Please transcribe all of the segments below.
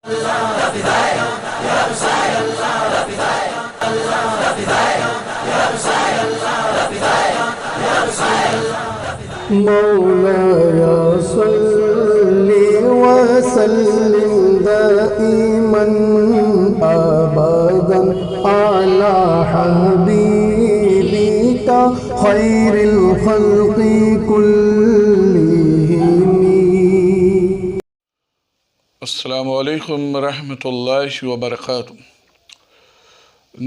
مولاي صل وسلم دائما ابدا على حبيبك خير الخلق كلهم. السلام علیکم ورحمۃ اللہ وبرکاتہ.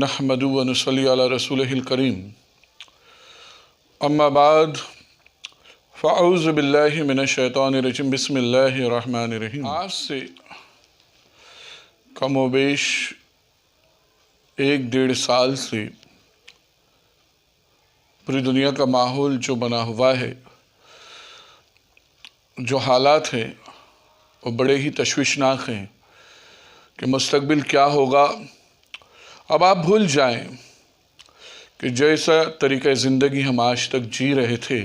نحمد و نصلی علی رسولہ الکریم. اما بعد فاعوذ باللہ من الشیطان الرجیم. بسم اللہ الرحمن الرحیم. آج سے کم و بیش 1-1.5 سال سے پوری دنیا کا ماحول جو بنا ہوا ہے، جو حالات ہیں وہ بڑے ہی تشویشناک ہیں کہ مستقبل کیا ہوگا. اب آپ بھول جائیں کہ جیسا طریقہ زندگی ہم آج تک جی رہے تھے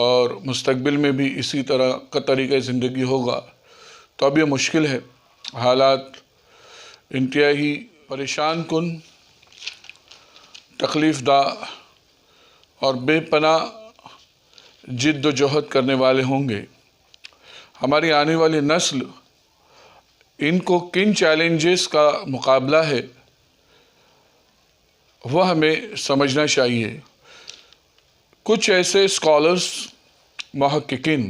اور مستقبل میں بھی اسی طرح کا طریقہ زندگی ہوگا، تو اب یہ مشکل ہے. حالات انتہائی پریشان کن، تکلیف دہ اور بے پناہ جد و جہد کرنے والے ہوں گے. ہماری آنے والی نسل ان کو کن چیلنجز کا مقابلہ ہے وہ ہمیں سمجھنا چاہیے. کچھ ایسے اسکالرز، محققین،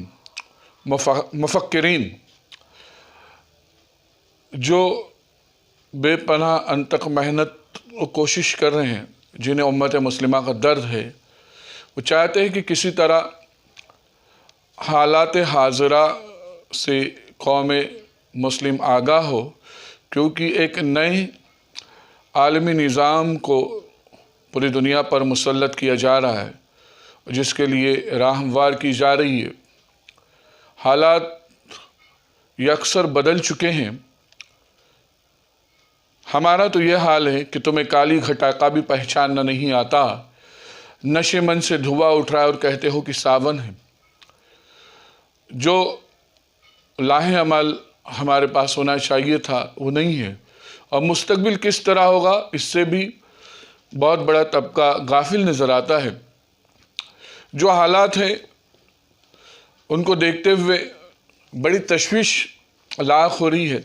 مفکرین جو بے پناہ انتک محنت و کوشش کر رہے ہیں، جنہیں امت مسلمہ کا درد ہے، وہ چاہتے ہیں کہ کسی طرح حالات حاضرہ سے قوم مسلم آگاہ ہو، کیونکہ ایک نئے عالمی نظام کو پوری دنیا پر مسلط کیا جا رہا ہے، جس کے لیے راہ ہموار کی جا رہی ہے. حالات یکسر بدل چکے ہیں. ہمارا تو یہ حال ہے کہ تمہیں کالی گھٹا کا بھی پہچاننا نہیں آتا. نشے من سے دھواں اٹھ رہا ہے اور کہتے ہو کہ ساون ہے. جو لاہ عمل ہمارے پاس ہونا چاہیے تھا وہ نہیں ہے. اور مستقبل کس طرح ہوگا اس سے بھی بہت بڑا طبقہ غافل نظر آتا ہے. جو حالات ہیں ان کو دیکھتے ہوئے بڑی تشویش لاحق ہو رہی ہے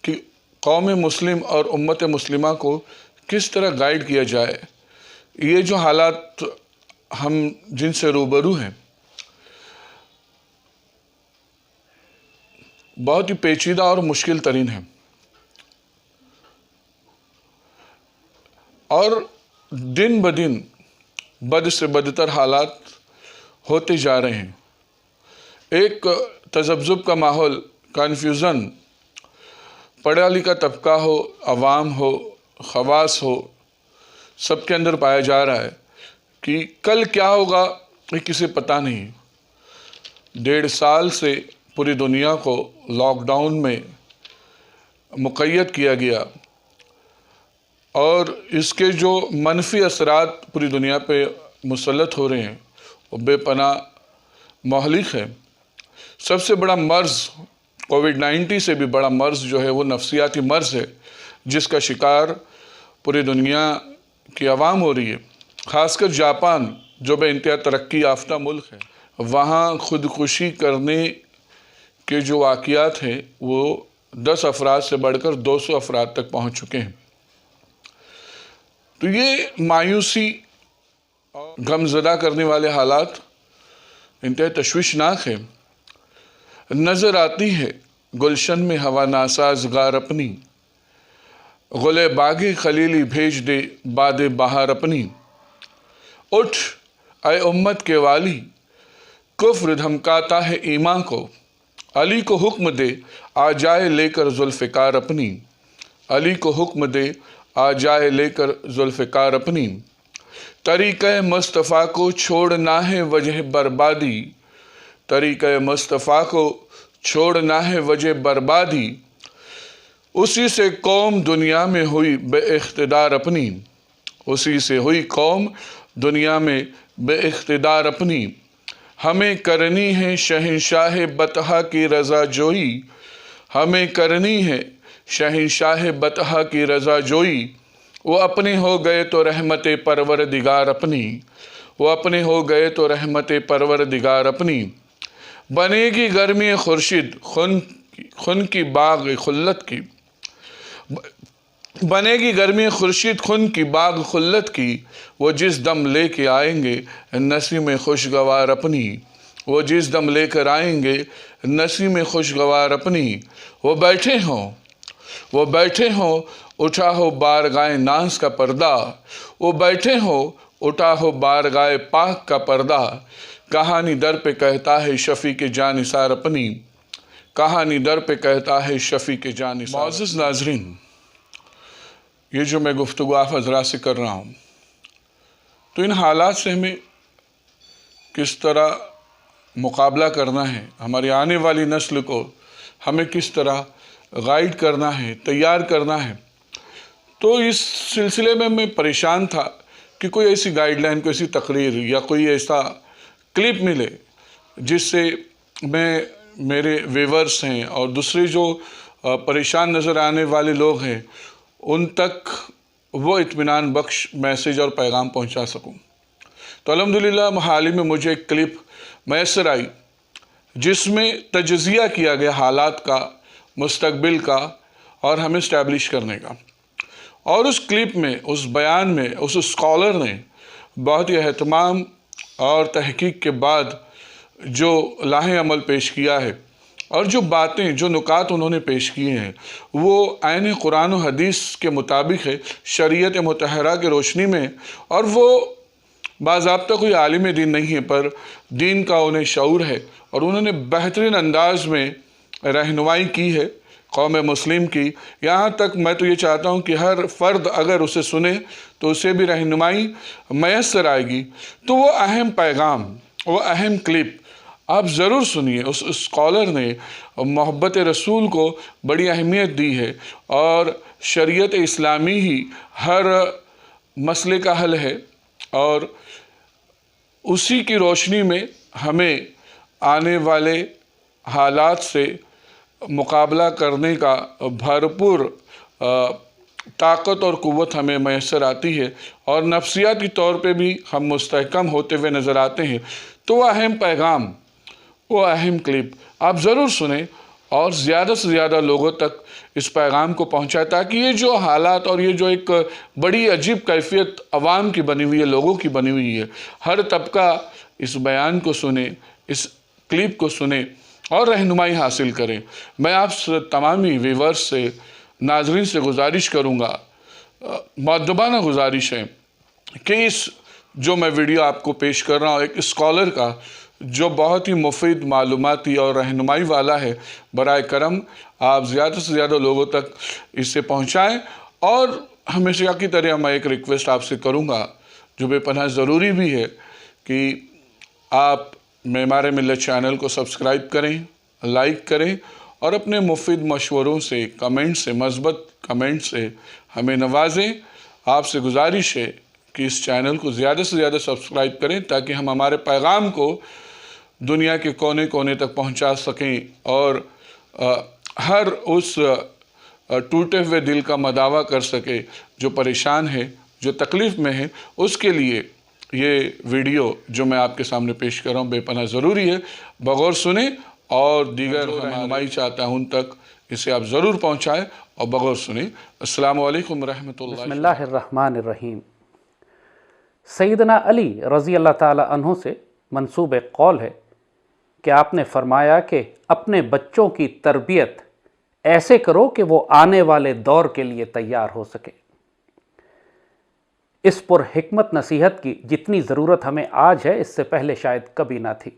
کہ قوم مسلم اور امت مسلمہ کو کس طرح گائیڈ کیا جائے. یہ جو حالات ہم جن سے روبرو ہیں بہت ہی پیچیدہ اور مشکل ترین ہیں، اور دن بدن بد سے بدتر حالات ہوتے جا رہے ہیں. ایک تذبذب کا ماحول، کنفیوژن، پڑھا لکھا طبقہ ہو، عوام ہو، خواص ہو، سب کے اندر پایا جا رہا ہے کہ کل کیا ہوگا یہ کسی پتہ نہیں. 1.5 سال سے پوری دنیا کو لاک ڈاؤن میں مقید کیا گیا، اور اس کے جو منفی اثرات پوری دنیا پہ مسلط ہو رہے ہیں وہ بے پناہ مہلک ہے. سب سے بڑا مرض، کووڈ-19 سے بھی بڑا مرض جو ہے وہ نفسیاتی مرض ہے، جس کا شکار پوری دنیا کی عوام ہو رہی ہے. خاص کر جاپان جو بے انتہا ترقی یافتہ ملک ہے، وہاں خودکشی کرنے کے جو واقعات ہیں وہ 10 افراد سے بڑھ کر 200 افراد تک پہنچ چکے ہیں. تو یہ مایوسی اور غمزدہ کرنے والے حالات انتہائی تشویشناک ہیں. نظر آتی ہے گلشن میں ہوا ناساز غار اپنی، گلے باغ خلیلی بھیج دے باد بہار اپنی. اٹھ اے امت کے والی، کفر دھمکاتا ہے ایمان کو، علی کو حکم دے آ جائے لے کر ذوالفقار اپنی. علی کو حکم دے آ جائے لے کر ذوالفقار اپنی. طریقہ مصطفیٰ کو چھوڑنا ہے وجہ بربادی، طریقہ مصطفیٰ کو چھوڑنا ہے وجہ بربادی. اسی سے قوم دنیا میں ہوئی بے اقتدار اپنی، اسی سے ہوئی قوم دنیا میں بے اقتدار اپنی. ہمیں کرنی ہے شہنشاہ بطحا کی رضا جوئی، ہمیں کرنی ہے شہنشاہ بطحہ کی رضا جوئی، وہ اپنے ہو گئے تو رحمت پروردگار اپنی، وہ اپنے ہو گئے تو رحمت پروردگار اپنی۔ بنے گی گرمی خورشید خون کی باغ خلت کی، بنے گی گرمی خورشید خون کی باغ خلت کی، وہ جس دم لے کے آئیں گے نسیم خوشگوار اپنی، وہ جس دم لے کر آئیں گے نسیم خوشگوار اپنی۔ وہ بیٹھے ہوں اٹھا ہو بارگاہ ناز کا پردہ، وہ بیٹھے ہوں اٹھا ہو بارگاہ پاک کا پردہ، کہانی در پہ کہتا ہے شفیع کے جانثار اپنی، کہانی در پہ کہتا ہے شفیع کے جانثار۔ معزز ناظرین، یہ جو میں گفتگو آپ حضرات سے کر رہا ہوں، تو ان حالات سے ہمیں کس طرح مقابلہ کرنا ہے، ہماری آنے والی نسل کو ہمیں کس طرح گائیڈ کرنا ہے، تیار کرنا ہے، تو اس سلسلے میں پریشان تھا کہ کوئی ایسی گائیڈ لائن، کوئی ایسی تقریر یا کوئی ایسا کلپ ملے جس سے میں میرے ویورز ہیں اور دوسرے جو پریشان نظر آنے والے لوگ ہیں ان تک وہ اطمینان بخش میسیج اور پیغام پہنچا سکوں۔ تو الحمدللہ حال ہی میں مجھے ایک کلپ میسر آئی جس میں تجزیہ کیا گیا حالات کا، مستقبل کا اور ہمیں اسٹیبلش کرنے کا، اور اس کلپ میں، اس بیان میں، اس اسکالر نے بہت ہی اہتمام اور تحقیق کے بعد جو لاہ عمل پیش کیا ہے اور جو باتیں، جو نکات انہوں نے پیش کیے ہیں وہ عین قرآن و حدیث کے مطابق ہے، شریعت مطہرہ کی روشنی میں، اور وہ باضابطہ کوئی عالم دین نہیں ہے پر دین کا انہیں شعور ہے، اور انہوں نے بہترین انداز میں رہنمائی کی ہے قوم مسلم کی۔ یہاں تک میں تو یہ چاہتا ہوں کہ ہر فرد اگر اسے سنے تو اسے بھی رہنمائی میسر آئے گی۔ تو وہ اہم پیغام، وہ اہم کلپ آپ ضرور سنیے۔ اس اسکالر نے محبت رسول کو بڑی اہمیت دی ہے اور شریعت اسلامی ہی ہر مسئلے کا حل ہے، اور اسی کی روشنی میں ہمیں آنے والے حالات سے مقابلہ کرنے کا بھرپور طاقت اور قوت ہمیں میسر آتی ہے، اور نفسیاتی طور پہ بھی ہم مستحکم ہوتے ہوئے نظر آتے ہیں۔ تو وہ اہم پیغام، وہ اہم کلپ آپ ضرور سنیں اور زیادہ سے زیادہ لوگوں تک اس پیغام کو پہنچائیں، تاکہ یہ جو حالات اور یہ جو ایک بڑی عجیب کیفیت عوام کی بنی ہوئی ہے، لوگوں کی بنی ہوئی ہے، ہر طبقہ اس بیان کو سنے، اس کلپ کو سنے اور رہنمائی حاصل کریں۔ میں آپ تمامی ویورز سے، ناظرین سے گزارش کروں گا، مؤدبانہ گزارش ہے کہ اس جو میں ویڈیو آپ کو پیش کر رہا ہوں ایک اسکالر کا جو بہت ہی مفید معلوماتی اور رہنمائی والا ہے، برائے کرم آپ زیادہ سے زیادہ لوگوں تک اسے پہنچائیں۔ اور ہمیشہ کی طرح میں ایک ریکویسٹ آپ سے کروں گا جو بے پناہ ضروری بھی ہے کہ آپ معمار ملت چینل کو سبسکرائب کریں، لائک کریں اور اپنے مفید مشوروں سے، کمنٹ سے، مثبت کمنٹ سے ہمیں نوازیں۔ آپ سے گزارش ہے کہ اس چینل کو زیادہ سے زیادہ سبسکرائب کریں تاکہ ہم ہمارے پیغام کو دنیا کے کونے کونے تک پہنچا سکیں اور ہر اس ٹوٹے ہوئے دل کا مداوع کر سکے جو پریشان ہے، جو تکلیف میں ہے۔ اس کے لیے یہ ویڈیو جو میں آپ کے سامنے پیش کر رہا ہوں بے پناہ ضروری ہے، بغور سنیں اور دیگر رہنمائی چاہتا ہوں ان تک اسے آپ ضرور پہنچائیں اور بغور سنیں۔ السلام علیکم ورحمۃ اللہ۔ بسم اللہ الرحمن الرحیم۔ سیدنا علی رضی اللہ تعالی عنہ سے منسوب قول ہے کہ آپ نے فرمایا کہ اپنے بچوں کی تربیت ایسے کرو کہ وہ آنے والے دور کے لیے تیار ہو سکے۔ اس پر حکمت نصیحت کی جتنی ضرورت ہمیں آج ہے اس سے پہلے شاید کبھی نہ تھی۔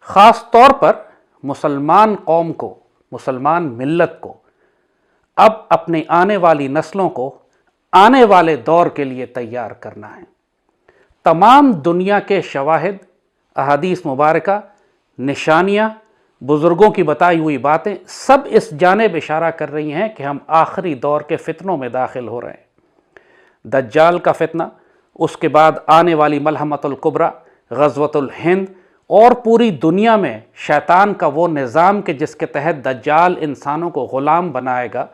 خاص طور پر مسلمان قوم کو، مسلمان ملت کو اب اپنی آنے والی نسلوں کو آنے والے دور کے لیے تیار کرنا ہے۔ تمام دنیا کے شواہد، احادیث مبارکہ، نشانیاں، بزرگوں کی بتائی ہوئی باتیں سب اس جانب اشارہ کر رہی ہیں کہ ہم آخری دور کے فتنوں میں داخل ہو رہے ہیں۔ دجال کا فتنہ، اس کے بعد آنے والی ملحمۃ الکبریٰ، غزوۃ الہند اور پوری دنیا میں شیطان کا وہ نظام کہ جس کے تحت دجال انسانوں کو غلام بنائے گا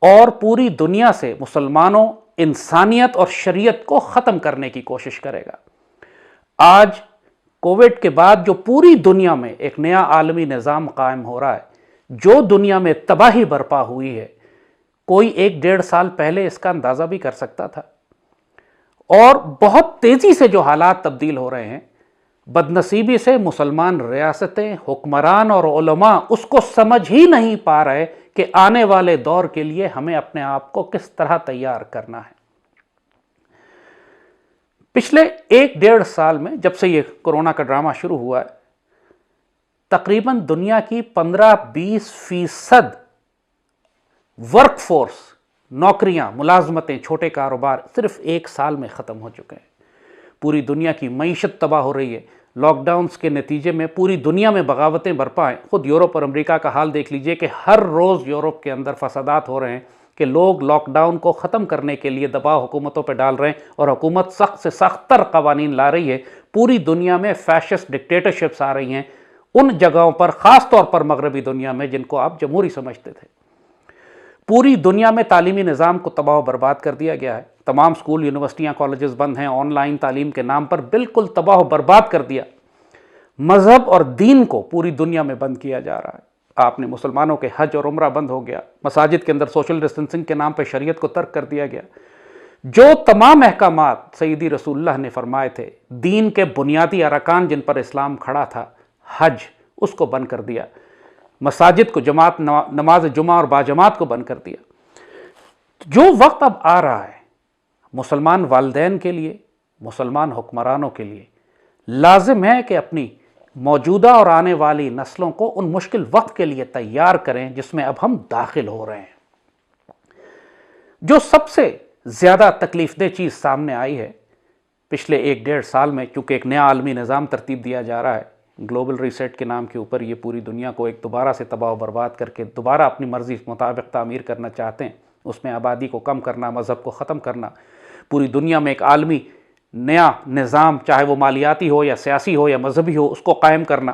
اور پوری دنیا سے مسلمانوں، انسانیت اور شریعت کو ختم کرنے کی کوشش کرے گا۔ آج کووڈ کے بعد جو پوری دنیا میں ایک نیا عالمی نظام قائم ہو رہا ہے، جو دنیا میں تباہی برپا ہوئی ہے، کوئی 1-1.5 سال پہلے اس کا اندازہ بھی کر سکتا تھا؟ اور بہت تیزی سے جو حالات تبدیل ہو رہے ہیں، بدنصیبی سے مسلمان ریاستیں، حکمران اور علماء اس کو سمجھ ہی نہیں پا رہے کہ آنے والے دور کے لیے ہمیں اپنے آپ کو کس طرح تیار کرنا ہے۔ پچھلے 1-1.5 سال میں جب سے یہ کورونا کا ڈرامہ شروع ہوا ہے، تقریباً دنیا کی 15-20% ورک فورس، نوکریاں، ملازمتیں، چھوٹے کاروبار صرف 1 سال میں ختم ہو چکے ہیں۔ پوری دنیا کی معیشت تباہ ہو رہی ہے۔ لاک ڈاؤنز کے نتیجے میں پوری دنیا میں بغاوتیں برپا ہیں۔ خود یورپ اور امریکہ کا حال دیکھ لیجئے کہ ہر روز یورپ کے اندر فسادات ہو رہے ہیں کہ لوگ لاک ڈاؤن کو ختم کرنے کے لیے دباؤ حکومتوں پہ ڈال رہے ہیں اور حکومت سخت سے سخت تر قوانین لا رہی ہے۔ پوری دنیا میں فیشسٹ ڈکٹیٹرشپس آ رہی ہیں، ان جگہوں پر، خاص طور پر مغربی دنیا میں جن کو آپ جمہوری سمجھتے تھے۔ پوری دنیا میں تعلیمی نظام کو تباہ و برباد کر دیا گیا ہے۔ تمام سکول، یونیورسٹیاں، کالجز بند ہیں، آن لائن تعلیم کے نام پر بالکل تباہ و برباد کر دیا۔ مذہب اور دین کو پوری دنیا میں بند کیا جا رہا ہے۔ آپ نے مسلمانوں کے حج اور عمرہ بند ہو گیا، مساجد کے اندر سوشل ڈسٹنسنگ کے نام پہ شریعت کو ترک کر دیا گیا۔ جو تمام احکامات سیدی رسول اللہ نے فرمائے تھے، دین کے بنیادی ارکان جن پر اسلام کھڑا تھا، حج، اس کو بند کر دیا۔ مساجد کو، جماعت، نماز جمعہ اور باجماعت کو بند کر دیا۔ جو وقت اب آ رہا ہے، مسلمان والدین کے لیے، مسلمان حکمرانوں کے لیے لازم ہے کہ اپنی موجودہ اور آنے والی نسلوں کو ان مشکل وقت کے لیے تیار کریں جس میں اب ہم داخل ہو رہے ہیں۔ جو سب سے زیادہ تکلیف دہ چیز سامنے آئی ہے پچھلے 1-1.5 سال میں، کیونکہ ایک نیا عالمی نظام ترتیب دیا جا رہا ہے، گلوبل ریسیٹ کے نام کے اوپر یہ پوری دنیا کو ایک دوبارہ سے تباہ و برباد کر کے دوبارہ اپنی مرضی کے مطابق تعمیر کرنا چاہتے ہیں۔ اس میں آبادی کو کم کرنا، مذہب کو ختم کرنا، پوری دنیا میں ایک عالمی نیا نظام، چاہے وہ مالیاتی ہو یا سیاسی ہو یا مذہبی ہو، اس کو قائم کرنا۔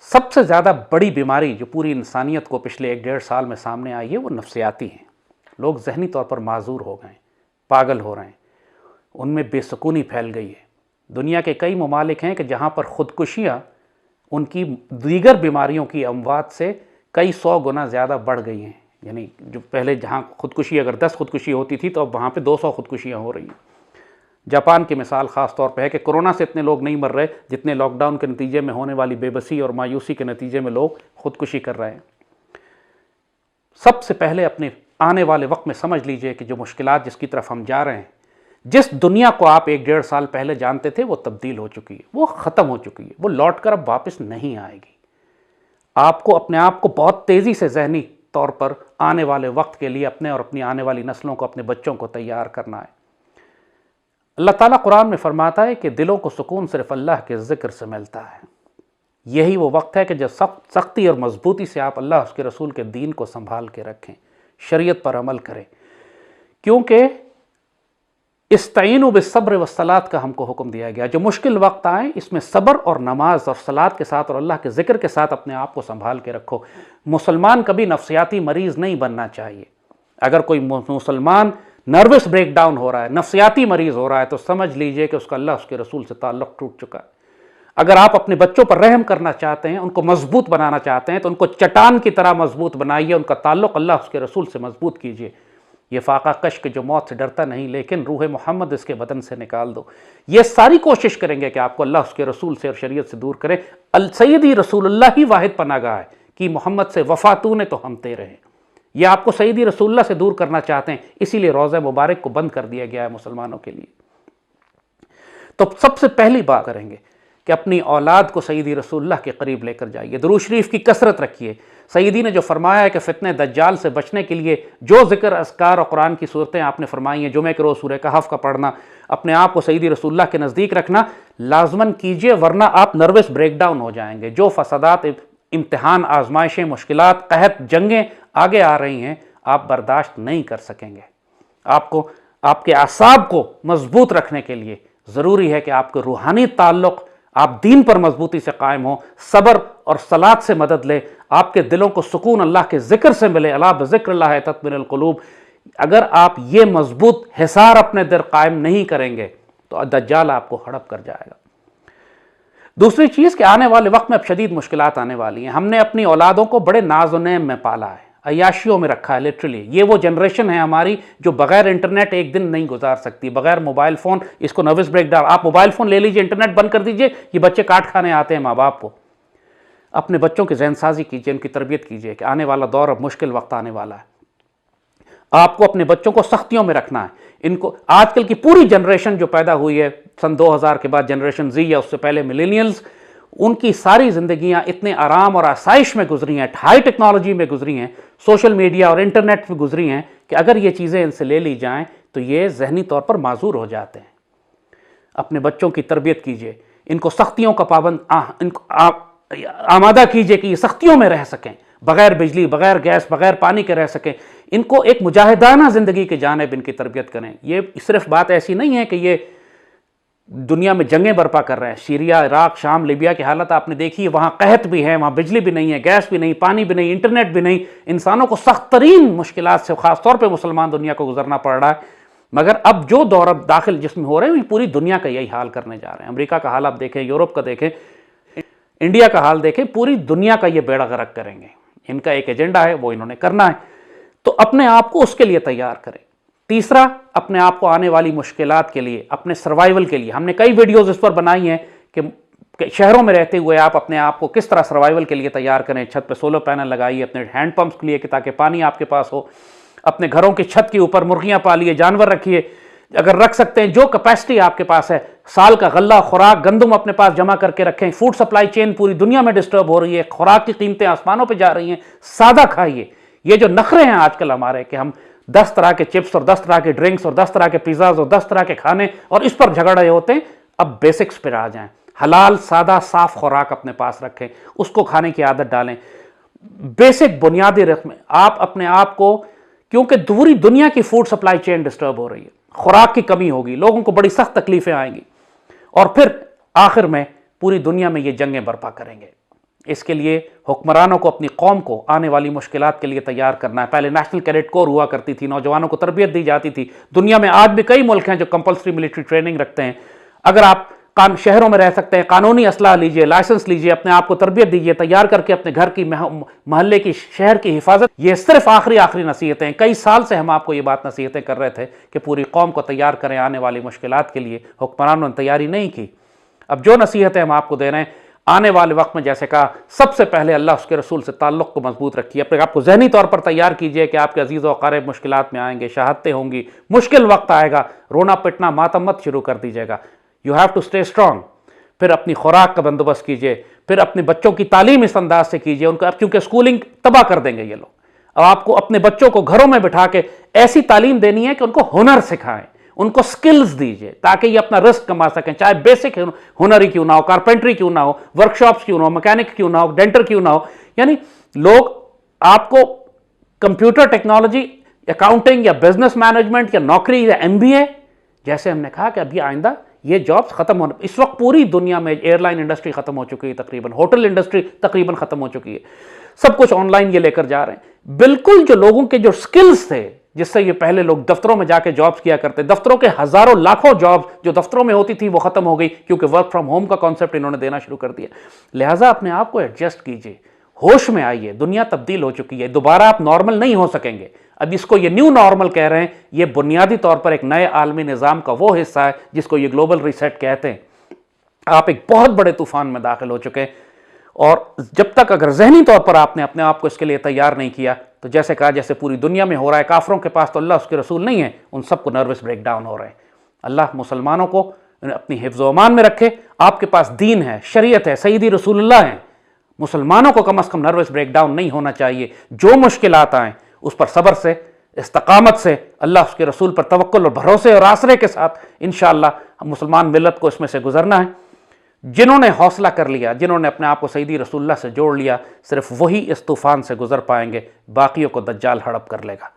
سب سے زیادہ بڑی بیماری جو پوری انسانیت کو پچھلے 1-1.5 سال میں سامنے آئی ہے وہ نفسیاتی ہیں۔ لوگ ذہنی طور پر معذور ہو گئے ہیں، پاگل ہو رہے ہیں، ان میں بے سکونی پھیل گئی ہے۔ دنیا کے کئی ممالک ہیں کہ جہاں پر خودکشیاں ان کی دیگر بیماریوں کی اموات سے کئی 100 گنا زیادہ بڑھ گئی ہیں۔ یعنی جو پہلے جہاں خودکشی اگر 10 خودکشی ہوتی تھی تو اب وہاں پہ 200 خودکشیاں ہو رہی ہیں۔ جاپان کی مثال خاص طور پہ ہے کہ کورونا سے اتنے لوگ نہیں مر رہے جتنے لاک ڈاؤن کے نتیجے میں ہونے والی بے بسی اور مایوسی کے نتیجے میں لوگ خودکشی کر رہے ہیں۔ سب سے پہلے اپنے آنے والے وقت میں سمجھ لیجئے کہ جو مشکلات جس کی طرف ہم جا رہے ہیں، جس دنیا کو آپ 1-1.5 سال پہلے جانتے تھے وہ تبدیل ہو چکی ہے، وہ ختم ہو چکی ہے، وہ لوٹ کر اب واپس نہیں آئے گی۔ آپ کو اپنے آپ کو بہت تیزی سے ذہنی طور پر آنے والے وقت کے لیے اپنے اور اپنی آنے والی نسلوں کو، اپنے بچوں کو تیار کرنا ہے۔ اللہ تعالیٰ قرآن میں فرماتا ہے کہ دلوں کو سکون صرف اللہ کے ذکر سے ملتا ہے۔ یہی وہ وقت ہے کہ جب سختی اور مضبوطی سے آپ اللہ اس کے رسول کے دین کو سنبھال کے رکھیں، شریعت پر عمل کریں، کیونکہ استعینوا بالصبر والصلاۃ کا ہم کو حکم دیا گیا۔ جو مشکل وقت آئیں اس میں صبر اور نماز اور صلاۃ کے ساتھ اور اللہ کے ذکر کے ساتھ اپنے آپ کو سنبھال کے رکھو۔ مسلمان کبھی نفسیاتی مریض نہیں بننا چاہیے۔ اگر کوئی مسلمان نروس بریک ڈاؤن ہو رہا ہے، نفسیاتی مریض ہو رہا ہے، تو سمجھ لیجئے کہ اس کا اللہ اس کے رسول سے تعلق ٹوٹ چکا ہے۔ اگر آپ اپنے بچوں پر رحم کرنا چاہتے ہیں، ان کو مضبوط بنانا چاہتے ہیں، تو ان کو چٹان کی طرح مضبوط بنائیے، ان کا تعلق اللہ اس کے رسول سے مضبوط کیجئے۔ یہ فاقہ کش کے جو موت سے ڈرتا نہیں لیکن روح محمد اس کے بدن سے نکال دو، یہ ساری کوشش کریں گے کہ آپ کو اللہ اس کے رسول سے اور شریعت سے دور کرے۔ سیدی رسول اللہ ہی واحد پناہ گاہ ہے کہ محمد سے وفا تو نے تو ہم تیرے ہیں۔ یہ آپ کو سیدی رسول اللہ سے دور کرنا چاہتے ہیں، اسی لیے روضہ مبارک کو بند کر دیا گیا ہے مسلمانوں کے لیے۔ تو سب سے پہلی بات کریں گے کہ اپنی اولاد کو سیدی رسول اللہ کے قریب لے کر جائیے، درود شریف کی کثرت رکھیے۔ سیدی نے جو فرمایا ہے کہ فتنہ دجال سے بچنے کے لیے جو ذکر، اذکار اور قرآن کی صورتیں آپ نے فرمائی ہیں، جمعہ کے روز سورہ کہف کا پڑھنا، اپنے آپ کو سیدی رسول اللہ کے نزدیک رکھنا لازماً کیجئے، ورنہ آپ نروس بریک ڈاؤن ہو جائیں گے۔ جو فسادات، امتحان، آزمائشیں، مشکلات، قحط، جنگیں آگے آ رہی ہیں، آپ برداشت نہیں کر سکیں گے۔ آپ کو، آپ کے اعصاب کو مضبوط رکھنے کے لیے ضروری ہے کہ آپ کو روحانی تعلق آپ دین پر مضبوطی سے قائم ہوں، صبر اور صلات سے مدد لیں، آپ کے دلوں کو سکون اللہ کے ذکر سے ملے، الا بذکر اللہ تطمئن القلوب۔ اگر آپ یہ مضبوط حصار اپنے در قائم نہیں کریں گے تو دجال آپ کو ہڑپ کر جائے گا۔ دوسری چیز کہ آنے والے وقت میں اب شدید مشکلات آنے والی ہیں۔ ہم نے اپنی اولادوں کو بڑے ناز و نعم میں پالا ہے، عیاشیوں میں رکھا ہے لٹرلی۔ یہ وہ جنریشن ہے ہماری جو بغیر انٹرنیٹ ایک دن نہیں گزار سکتی، بغیر موبائل فون۔ اس کو نروس بریک ڈاؤن، آپ موبائل فون لے لیجئے، انٹرنیٹ بند کر دیجئے، یہ بچے کاٹ کھانے آتے ہیں ماں باپ کو۔ اپنے بچوں کی ذہن سازی کیجئے، ان کی تربیت کیجئے کہ آنے والا دور اب مشکل وقت آنے والا ہے۔ آپ کو اپنے بچوں کو سختیوں میں رکھنا ہے۔ ان کو آج کل کی پوری جنریشن جو پیدا ہوئی ہے سن 2000 کے بعد، جنریشن زی یا اس سے پہلے ملینیلز، ان کی ساری زندگیاں اتنے آرام اور آسائش میں گزری ہیں، ہائی ٹیکنالوجی میں گزری ہیں، سوشل میڈیا اور انٹرنیٹ میں گزری ہیں کہ اگر یہ چیزیں ان سے لے لی جائیں تو یہ ذہنی طور پر معذور ہو جاتے ہیں۔ اپنے بچوں کی تربیت کیجئے، ان کو سختیوں کا پابند ان کو آمادہ کیجئے کہ یہ سختیوں میں رہ سکیں، بغیر بجلی، بغیر گیس، بغیر پانی کے رہ سکیں۔ ان کو ایک مجاہدانہ زندگی کے جانب ان کی تربیت کریں۔ یہ صرف بات ایسی نہیں ہے کہ یہ دنیا میں جنگیں برپا کر رہے ہیں۔ سیریا، عراق، شام، لیبیا کی حالت آپ نے دیکھی ہے، وہاں قحط بھی ہے، وہاں بجلی بھی نہیں ہے، گیس بھی نہیں، پانی بھی نہیں، انٹرنیٹ بھی نہیں، انسانوں کو سخت ترین مشکلات سے خاص طور پہ مسلمان دنیا کو گزرنا پڑ رہا ہے۔ مگر اب جو دور داخل جس میں ہو رہے ہیں وہ پوری دنیا کا یہی حال کرنے جا رہے ہیں۔ امریکہ کا حال آپ دیکھیں، یورپ کا دیکھیں، انڈیا کا حال دیکھیں، پوری دنیا کا یہ بیڑا غرق کریں گے۔ ان کا ایک ایجنڈا ہے، وہ انہوں نے کرنا ہے، تو اپنے آپ کو اس کے لیے تیار کریں۔ تیسرا، اپنے آپ کو آنے والی مشکلات کے لیے، اپنے سروائیول کے لیے، ہم نے کئی ویڈیوز اس پر بنائی ہیں کہ شہروں میں رہتے ہوئے آپ اپنے آپ کو کس طرح سروائیول کے لیے تیار کریں۔ چھت پہ سولر پینل لگائیے، اپنے ہینڈ پمپس کے لیے کہ تاکہ پانی آپ کے پاس ہو، اپنے گھروں کی چھت کے اوپر مرغیاں پالیے، جانور رکھیے، اگر رکھ سکتے ہیں جو کیپیسٹی آپ کے پاس ہے، سال کا غلہ، خوراک، گندم اپنے پاس جمع کر کے رکھیں۔ فوڈ سپلائی چین پوری دنیا میں ڈسٹرب ہو رہی ہے، خوراک کی قیمتیں آسمانوں پہ جا رہی ہیں، سادہ کھائیے۔ یہ جو نخرے ہیں آج کل ہمارے کہ ہم 10 طرح کے چپس اور 10 طرح کے ڈرنکس اور 10 طرح کے پیزاز اور 10 طرح کے کھانے اور اس پر جھگڑ رہے ہوتے ہیں، اب بیسکس پر آ جائیں۔ حلال، سادہ، صاف خوراک اپنے پاس رکھیں، اس کو کھانے کی عادت ڈالیں۔ بیسک بنیادی رقم آپ اپنے آپ کو، کیونکہ پوری دنیا کی فوڈ سپلائی چین ڈسٹرب ہو رہی ہے، خوراک کی کمی ہوگی، لوگوں کو بڑی سخت تکلیفیں آئیں گی، اور پھر آخر میں پوری دنیا میں یہ جنگیں برپا کریں گے۔ اس کے لیے حکمرانوں کو اپنی قوم کو آنے والی مشکلات کے لیے تیار کرنا ہے۔ پہلے نیشنل کیڈٹ کور ہوا کرتی تھی، نوجوانوں کو تربیت دی جاتی تھی۔ دنیا میں آج بھی کئی ملک ہیں جو کمپلسری ملٹری ٹریننگ رکھتے ہیں۔ اگر آپ شہروں میں رہ سکتے ہیں، قانونی اسلحہ لیجئے، لائسنس لیجئے، اپنے آپ کو تربیت دیجئے، تیار کر کے اپنے گھر کی، محلے کی، شہر کی حفاظت۔ یہ صرف آخری نصیحتیں، کئی سال سے ہم آپ کو یہ بات نصیحتیں کر رہے تھے کہ پوری قوم کو تیار کریں آنے والی مشکلات کے لیے۔ حکمرانوں نے تیاری نہیں کی۔ اب جو نصیحتیں ہم آپ کو دے رہے ہیں، آنے والے وقت میں جیسے کہا، سب سے پہلے اللہ اس کے رسول سے تعلق کو مضبوط رکھیے، اپنے آپ کو ذہنی طور پر تیار کیجئے کہ آپ کے عزیز و اقارب مشکلات میں آئیں گے، شہادتیں ہوں گی، مشکل وقت آئے گا، رونا پٹنا، ماتم مت شروع کر دیجئے گا۔ You have to stay strong. پھر اپنی خوراک کا بندوبست کیجئے، پھر اپنے بچوں کی تعلیم اس انداز سے کیجئے، ان کو اب چونکہ اسکولنگ تباہ کر دیں گے یہ لوگ، اب آپ کو اپنے بچوں کو گھروں میں بٹھا کے ایسی تعلیم دینی ہے کہ ان کو ہنر سکھائیں، ان کو سکلز دیجئے تاکہ یہ اپنا رزق کما سکیں، چاہے بیسک ہنر ہی کیوں نہ ہو، کارپینٹری کیوں نہ ہو، ورک شاپس کیوں نہ ہو، میکینک کیوں نہ ہو، ڈینٹر کیوں نہ ہو۔ یعنی لوگ آپ کو کمپیوٹر ٹیکنالوجی، اکاؤنٹنگ یا بزنس مینجمنٹ یا نوکری یا MBA، جیسے ہم نے کہا کہ ابھی آئندہ یہ جابس ختم ہونے، اس وقت پوری دنیا میں ایئر لائن انڈسٹری ختم ہو چکی ہے، تقریباً ہوٹل انڈسٹری تقریباً ختم ہو چکی ہے، سب کچھ آن لائن یہ لے کر جا رہے ہیں۔ بالکل جو لوگوں کے جو سکلز تھے جس سے یہ پہلے لوگ دفتروں میں جا کے جابس کیا کرتے، دفتروں کے ہزاروں لاکھوں جابس جو دفتروں میں ہوتی تھی وہ ختم ہو گئی، کیونکہ ورک فرام ہوم کا کانسیپٹ انہوں نے دینا شروع کر دیا۔ لہٰذا اپنے آپ کو ایڈجسٹ کیجئے، ہوش میں آئیے، دنیا تبدیل ہو چکی ہے، دوبارہ آپ نارمل نہیں ہو سکیں گے۔ اب اس کو یہ نیو نارمل کہہ رہے ہیں، یہ بنیادی طور پر ایک نئے عالمی نظام کا وہ حصہ ہے جس کو یہ گلوبل ریسیٹ کہتے ہیں۔ آپ ایک بہت بڑے طوفان میں داخل ہو چکے ہیں، اور جب تک اگر ذہنی طور پر آپ نے اپنے آپ کو اس کے لیے تیار نہیں کیا تو جیسے کہا، جیسے پوری دنیا میں ہو رہا ہے، کافروں کے پاس تو اللہ اس کے رسول نہیں ہے، ان سب کو نروس بریک ڈاؤن ہو رہے ہیں۔ اللہ مسلمانوں کو اپنی حفظ و امان میں رکھے۔ آپ کے پاس دین ہے، شریعت ہے، سیدی رسول اللہ ہیں، مسلمانوں کو کم از کم نروس بریک ڈاؤن نہیں ہونا چاہیے۔ جو مشکلات آئیں اس پر صبر سے، استقامت سے، اللہ اس کے رسول پر توکل اور بھروسے اور آسرے کے ساتھ انشاءاللہ مسلمان ملت کو اس میں سے گزرنا ہے۔ جنہوں نے حوصلہ کر لیا، جنہوں نے اپنے آپ کو سیدی رسول اللہ سے جوڑ لیا، صرف وہی اس طوفان سے گزر پائیں گے، باقیوں کو دجال ہڑپ کر لے گا۔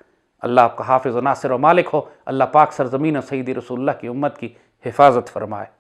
اللہ آپ کا حافظ و ناصر و مالک ہو۔ اللہ پاک سرزمین سیدی رسول اللہ کی امت کی حفاظت فرمائے۔